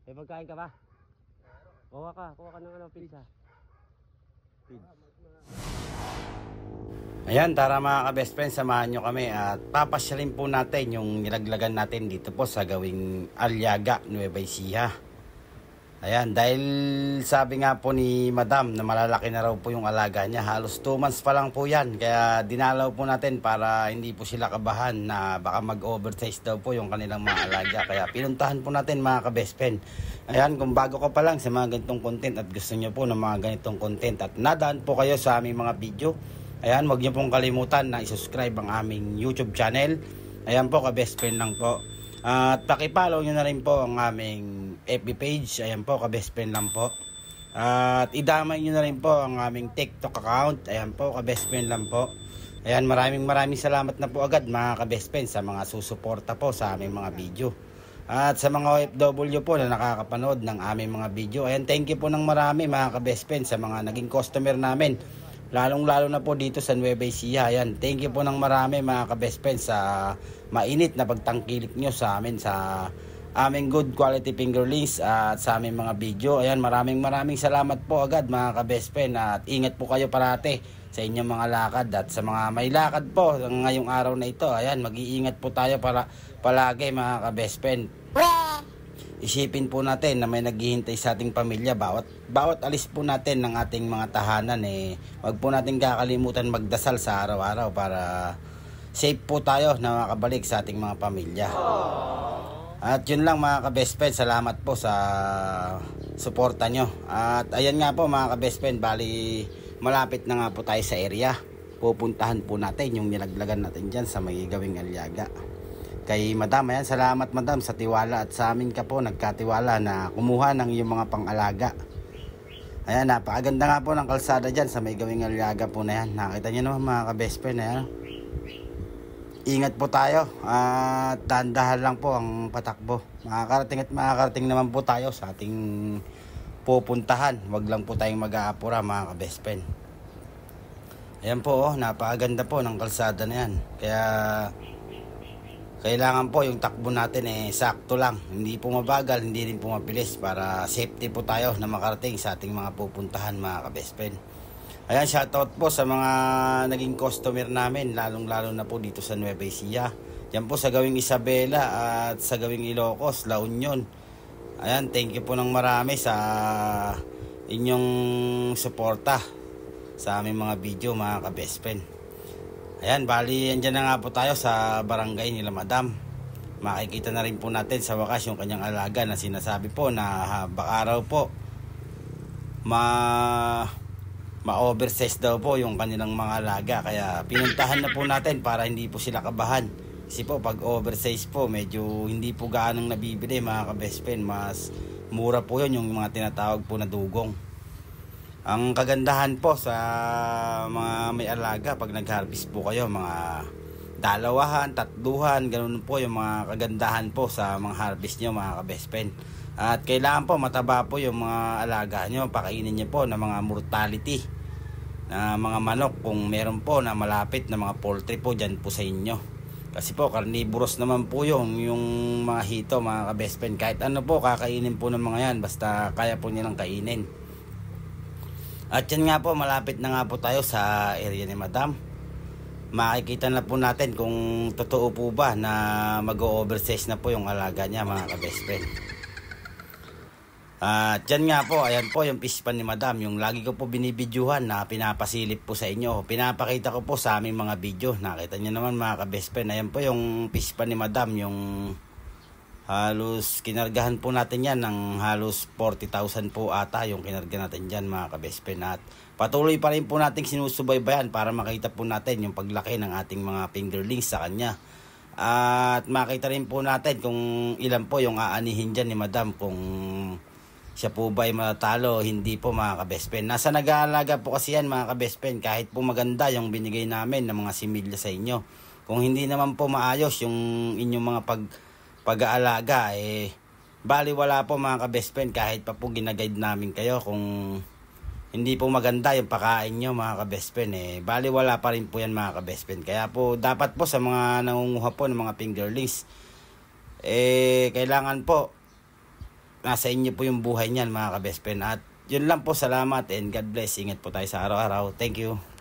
May pagkain ka ba? Kuha ka ng ano, pizza. Ayan, tara mga ka-best friends, samahan nyo kami at papasyalin po natin yung nilaglagan natin dito po sa gawing Aliaga, Nueva Ecija. Ayan, dahil sabi nga po ni Madam na malalaki na raw po yung alaga niya, halos 2 months pa lang po yan. Kaya dinalaw po natin para hindi po sila kabahan na baka mag-oversize daw po yung kanilang mga alaga. Kaya pinuntahan po natin mga ka-best friend. Ayan, kung bago ka pa lang sa mga ganitong content at gusto nyo po ng mga ganitong content at nadaan po kayo sa aming mga video, ayan, huwag nyo pong kalimutan na i-subscribe ang aming YouTube channel. Ayan po, ka-best friend lang po. At pakipollow nyo na rin po ang aming FB page. Ayan po, ka-best friend lang po. At idamay nyo na rin po ang aming TikTok account. Ayan po, ka-best friend lang po. Ayan, maraming salamat na po agad mga ka-best friend sa mga susuporta po sa aming mga video. At sa mga OFW po na nakakapanood ng aming mga video, ayan, thank you po ng marami mga ka-best friend sa mga naging customer namin. Lalong-lalo na po dito sa Nueva Ecija. Ayan, thank you po ng marami mga ka-best friends sa mainit na pagtangkilik nyo sa amin sa aming good quality fingerlings at sa aming mga video. Ayan, maraming salamat po agad mga ka-best friend at ingat po kayo parate sa inyong mga lakad at sa mga may lakad po ngayong araw na ito. Ayan, mag-iingat po tayo para palagi mga ka-best friend. Isipin po natin na may naghihintay sa ating pamilya bawat alis po natin ng ating mga tahanan. Wag po natin kakalimutan magdasal sa araw-araw para safe po tayo na makabalik sa ating mga pamilya. At yun lang mga ka-best friend, salamat po sa suporta nyo. At ayan nga po mga ka-best friend, bali malapit na nga po tayo sa area. Pupuntahan po natin yung nilaglagan natin dyan sa may gawing Aliaga. Kay Madam, ayan, salamat Madam sa tiwala at sa amin ka po nagkatiwala na kumuha ng iyong mga pang-alaga. Ayan, napakaganda nga po ng kalsada dyan sa may gawing Aliaga po na yan. Nakita nyo naman mga ka-best friend, ayan. Ingat po tayo at dahan-dahan lang po ang patakbo. Makakarating naman po tayo sa ating pupuntahan. Wag lang po tayong mag-aapura mga ka-best friend. Ayan po, napakaganda po ng kalsada na yan. Kaya kailangan po yung takbo natin sakto lang. Hindi po mabagal, hindi rin po mabilis para safety po tayo na makarating sa ating mga pupuntahan mga ka-best friend. Ayan, shoutout po sa mga naging customer namin, lalong-lalo na po dito sa Nueva Ecija. Yan po sa gawing Isabela at sa gawing Ilocos, La Union. Ayan, thank you po ng marami sa inyong suporta sa aming mga video mga ka-best friend. Ayan, bali andyan na nga po tayo sa barangay nila Madam. Makikita na rin po natin sa wakas yung kanyang alaga na sinasabi po na baka araw po ma-oversize daw po yung kanilang mga alaga. Kaya pinuntahan na po natin para hindi po sila kabahan. Kasi po pag oversize po medyo hindi po gaanong nabibili mga ka-best friend. Mas mura po yun yung mga tinatawag po na dugong. Ang kagandahan po sa mga may alaga pag nag-harvest po kayo, mga dalawahan, tatluhan, ganun po yung mga kagandahan po sa mga harvest nyo mga ka-best friend. At kailangan po mataba po yung mga alaga nyo, pakainin nyo po ng mga mortality na mga manok kung meron po na malapit na mga poultry po dyan po sa inyo. Kasi po carnivorous naman po yung mga hito mga ka-best friend. Kahit ano po kakainin po ng mga yan basta kaya po nilang kainin. At yan nga po, malapit na nga po tayo sa area ni Madam. Makikita na po natin kung totoo po ba na mag-o-oversize na po yung alaga niya mga ka-best friend. At yan nga po, ayan po yung fish pan ni Madam. Yung lagi ko po binibidyuhan na pinapasilip po sa inyo. Pinapakita ko po sa aming mga video. Nakita nyo naman mga ka-best friend. Ayan po yung fish pan ni Madam. Yung halos kinargahan po natin yan ng halos 40,000 po ata yung kinarga natin dyan mga ka-best friend. At patuloy pa rin po natin sinusubaybayan para makita po natin yung paglaki ng ating mga fingerlings sa kanya. At makita rin po natin kung ilan po yung aanihin dyan ni Madam, kung siya po ba ay matatalo hindi po mga ka-best friend. Nasa nag-aalaga po kasi yan mga ka-best friend. Kahit po maganda yung binigay namin ng mga similya sa inyo, kung hindi naman po maayos yung inyong mga pag-aalaga bali wala po mga ka-best friend. Kahit pa po ginaguide namin kayo, kung hindi po maganda yung pakain nyo mga ka-best friend bali wala pa rin po yan mga ka-best friend. Kaya po dapat po sa mga nangunguha po ng mga fingerlings kailangan po nasa inyo po yung buhay niyan mga ka-best friend. At yun lang po, salamat and God bless. Ingat po tayo sa araw-araw. Thank you.